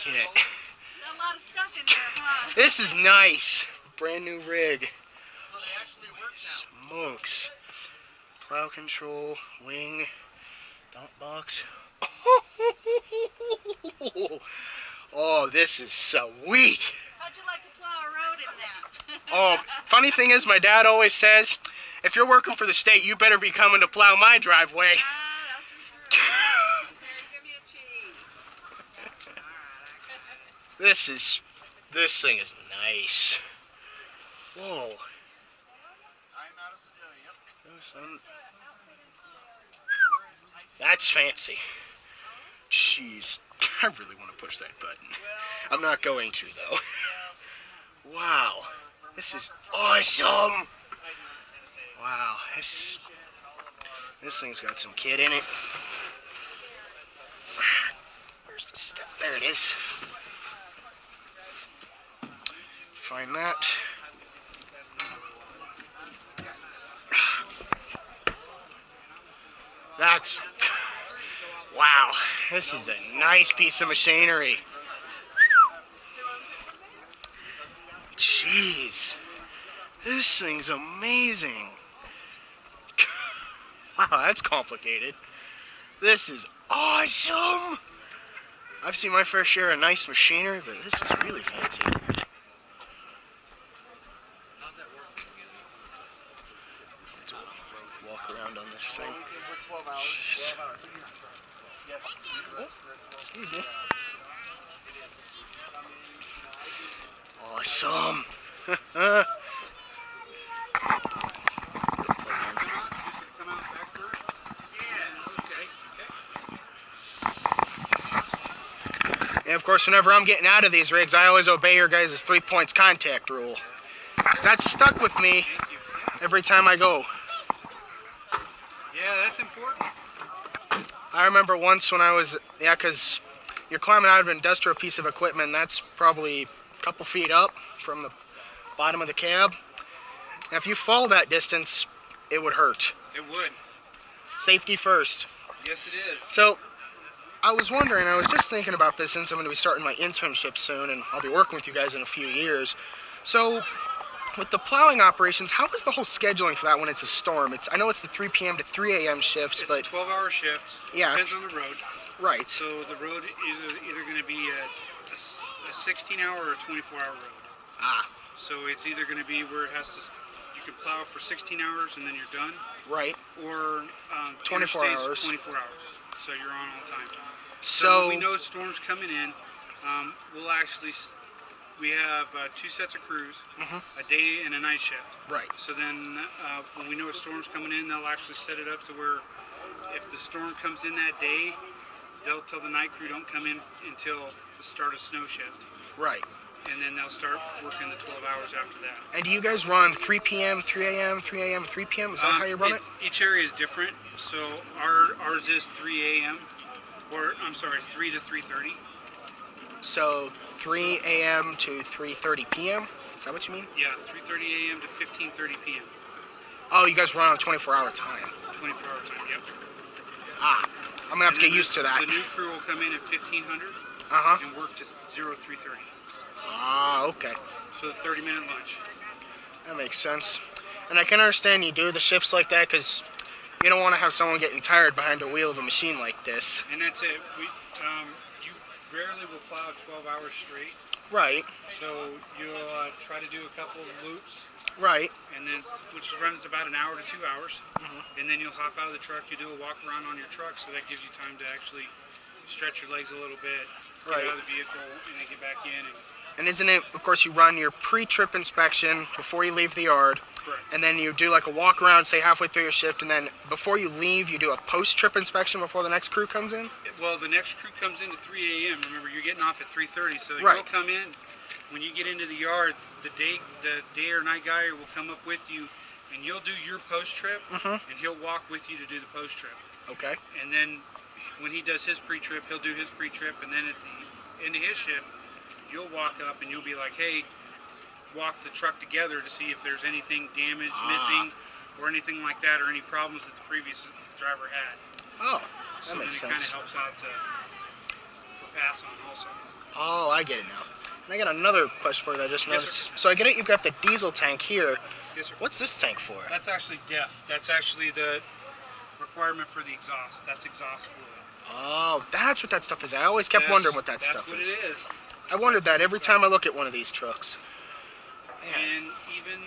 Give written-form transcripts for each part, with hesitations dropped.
kit. Got a lot of stuff in there, huh? This is nice. Brand new rig. Smokes. Plow control, wing, dump box. Oh, this is sweet. How'd you like to plow a road in that? Oh, funny thing is, my dad always says, if you're working for the state, you better be coming to plow my driveway. That's for sure. Here, give me a cheese. This thing is nice. Whoa. That's fancy. Jeez, I really want to push that button. I'm not going to, though. Wow, this is awesome. Wow, this thing's got some kit in it. Where's the step? There it is. Find that. That's, wow, this is a nice piece of machinery. Jeez, this thing's amazing. Wow, that's complicated. This is awesome. I've seen my fair share of nice machinery, but this is really fancy. Walk around on this thing. Jeez. Oh, excuse me. Awesome. And of course, whenever I'm getting out of these rigs, I always obey your guys' 3 points contact rule. 'Cause that's stuck with me every time I go. Yeah, that's important. I remember once when I was, yeah, because you're climbing out of an industrial piece of equipment, that's probably a couple feet up from the bottom of the cab. Now, if you fall that distance, it would hurt. It would. Safety first. Yes, it is. So, I was wondering, I was just thinking about this since I'm going to be starting my internship soon, and I'll be working with you guys in a few years. So, with the plowing operations, how is the whole scheduling for that when it's a storm? I know it's the 3 p.m. to 3 a.m. shifts, but... It's a 12-hour shift. Yeah. Depends on the road. Right. So the road is either going to be a 16-hour or a 24-hour road. Ah. So it's either going to be where it has to... You can plow for 16 hours and then you're done. Right. Or 24 hours. 24 hours. So you're on all the time. So when we know storms coming in, we'll actually... We have 2 sets of crews, a day and a night shift. Right. So then when we know a storm's coming in, they'll actually set it up to where if the storm comes in that day, they'll tell the night crew don't come in until the start of snow shift. Right. And then they'll start working the 12 hours after that. And do you guys run 3 p.m., 3 a.m., 3 a.m., 3 p.m.? Is that how you run it? Each area is different. So ours is 3 a.m. or I'm sorry, 3 to 3:30. So 3 a.m. to 3:30 p.m.? Is that what you mean? Yeah, 3:30 a.m. to 15:30 p.m. Oh, you guys run on a 24-hour time. 24-hour time, yep. Ah, I'm going to have to get used to that. The new crew will come in at 1500 and work to 03:30. Ah, okay. So the 30-minute lunch. That makes sense. And I can understand you do the shifts like that because you don't want to have someone getting tired behind the wheel of a machine like this. And that's it. You rarely will plow 12 hours straight. Right. So you'll try to do a couple of loops. Right. And then, which runs about an hour to 2 hours. And then you'll hop out of the truck. You do a walk around on your truck, so that gives you time to actually stretch your legs a little bit, get out of the vehicle, and then get back in. And isn't it, of course, you run your pre-trip inspection before you leave the yard. Correct. And then you do like a walk around, say halfway through your shift, and then before you leave, you do a post-trip inspection before the next crew comes in? Well, the next crew comes in at 3 a.m. Remember, you're getting off at 3:30, so Right. you'll come in. When you get into the yard, the day or night guy will come up with you, and you'll do your post-trip, and he'll walk with you to do the post-trip. Okay. And then when he does his pre-trip, he'll do his pre-trip, and then at the end of his shift, you'll walk up and you'll be like, hey, walk the truck together to see if there's anything damaged, missing, or anything like that, or any problems that the previous driver had. Oh, that So makes then it sense. kind of helps out for pass on also. Oh, I get it now. And I got another question for you that I just Yes, noticed. sir. So I get it, you got the diesel tank here. Yes, sir. What's this tank for? That's actually DEF. That's actually the requirement for the exhaust. That's exhaust fluid. Oh, that's what that stuff is. I always kept wondering what that stuff is. That's what it is. I wondered that every time I look at one of these trucks. Man. And even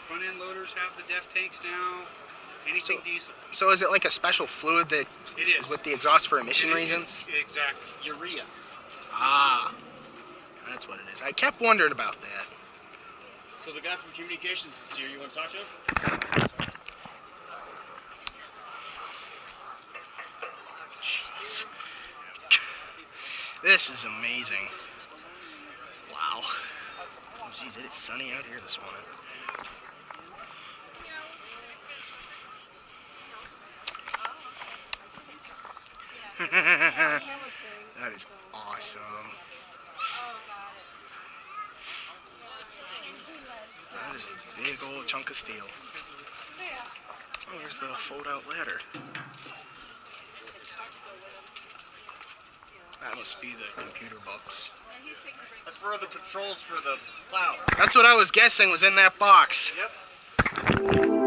front end loaders have the DEF tanks now. Anything diesel. So is it like a special fluid that It is. with the exhaust for emission It is. reasons? Exactly. Urea. Ah, that's what it is. I kept wondering about that. So the guy from communications is here. You want to talk to him? Jeez. This is amazing. Wow. Oh, geez, it is sunny out here this morning. That is awesome. That is a big old chunk of steel. Oh, there's the fold-out ladder. That must be the computer box. That's for the controls for the plow. That's what I was guessing was in that box. Yep.